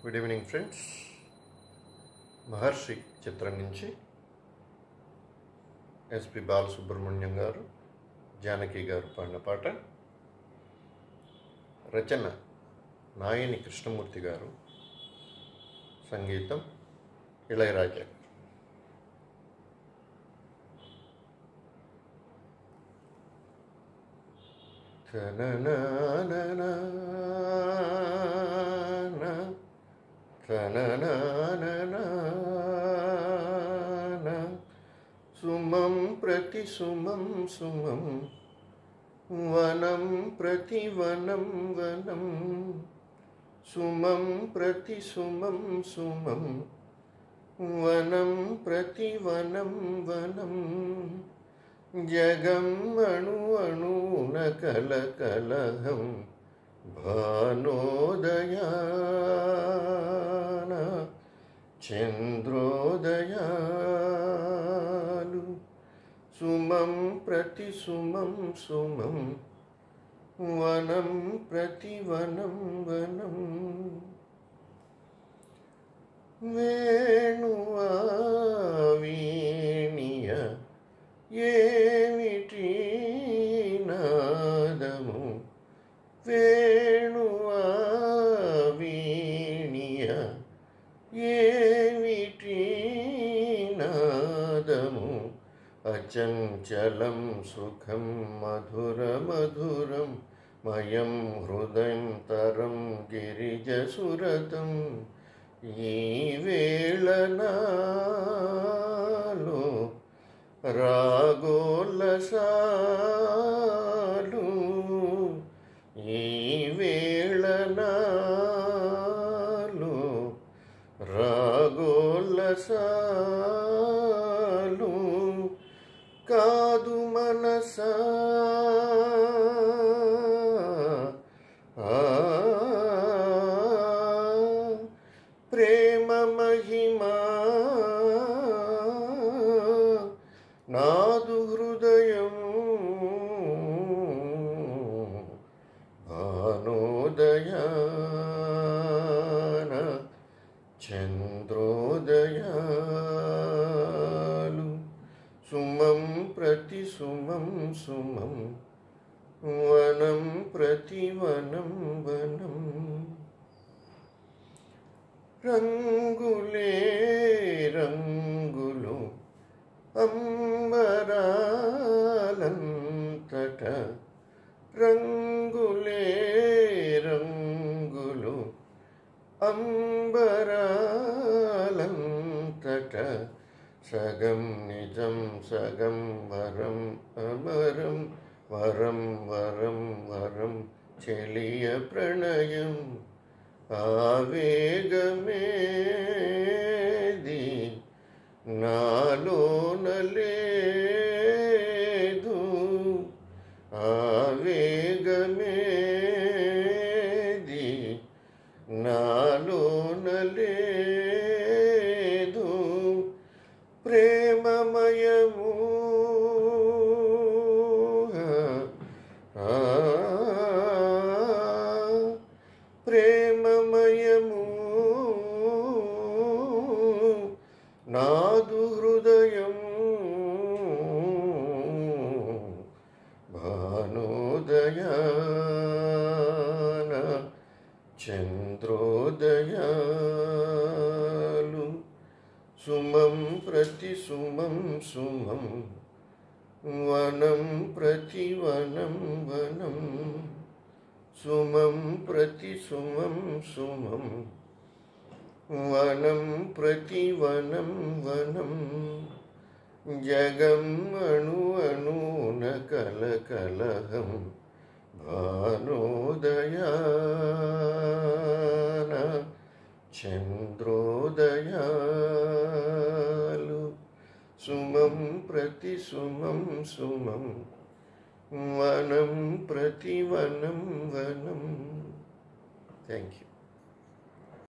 Good evening friends. మహర్షి చిత్రం నుంచి SP Balasubrahmanyam గారు, జానకి గారు పాడిన పాట. రచన నాయని కృష్ణమూర్తి గారు, సంగీతం ఇళయరాజా. సుమం ప్రతి సుమం సుమం, వనం ప్రతి వనం వనం. సుమం ప్రతి సుమం సుమం, వనం ప్రతి వనం వనం. జగం అణు అణున కలకలహం, భానోదయాన చంద్రోదయాలు. సుమం ప్రతి సుమం సుమం, వనం ప్రతి వనం వనం. వేణువావీణియ ఏమిటి నాదము, వేణువావీణియ ఏమిటి నాదము. అచంచలం సుఖం మధుర మధురం, మయం హృదయం తరం గిరిజసురతం. ఈ వేళ నాలో రాగోల్లసాలు, ఈ వేళ నాలో రాగోల్లసాలు. కాదు మనసా ప్రేమ మహిమా, నాదు హృదయం భానోదయాన చంద్రోదయాలు. సుమం ప్రతి సుమం సుమం, వనం ప్రతి వనం వనం. రంగులే రంగులు అంబరాలంతట, రంగులే రంగులు అంబరాలంతట. సగం నిజం సగం వరం అమరం, వరం వరం వరం చెలియ ప్రణయం. ఆవేగమేది నాలోన లేదు, ఆవేగమేది నాలోన లేదు. ప్రేమమయము ప్రేమమయము నాదు హృదయం భానోదయాన చంద్రోదయాలు. సుమం ప్రతి సుమం సుమం, వనం ప్రతి వనం వనం. సుమం ప్రతి సుమం సుమం, వనం ప్రతి వనం వనం. జగం అణు అణున కలకలహం, భానోదయాన చంద్రోదయాలు. సుమం ప్రతి సుమం సుమం, వనం ప్రతి వనం వనం. Thank you.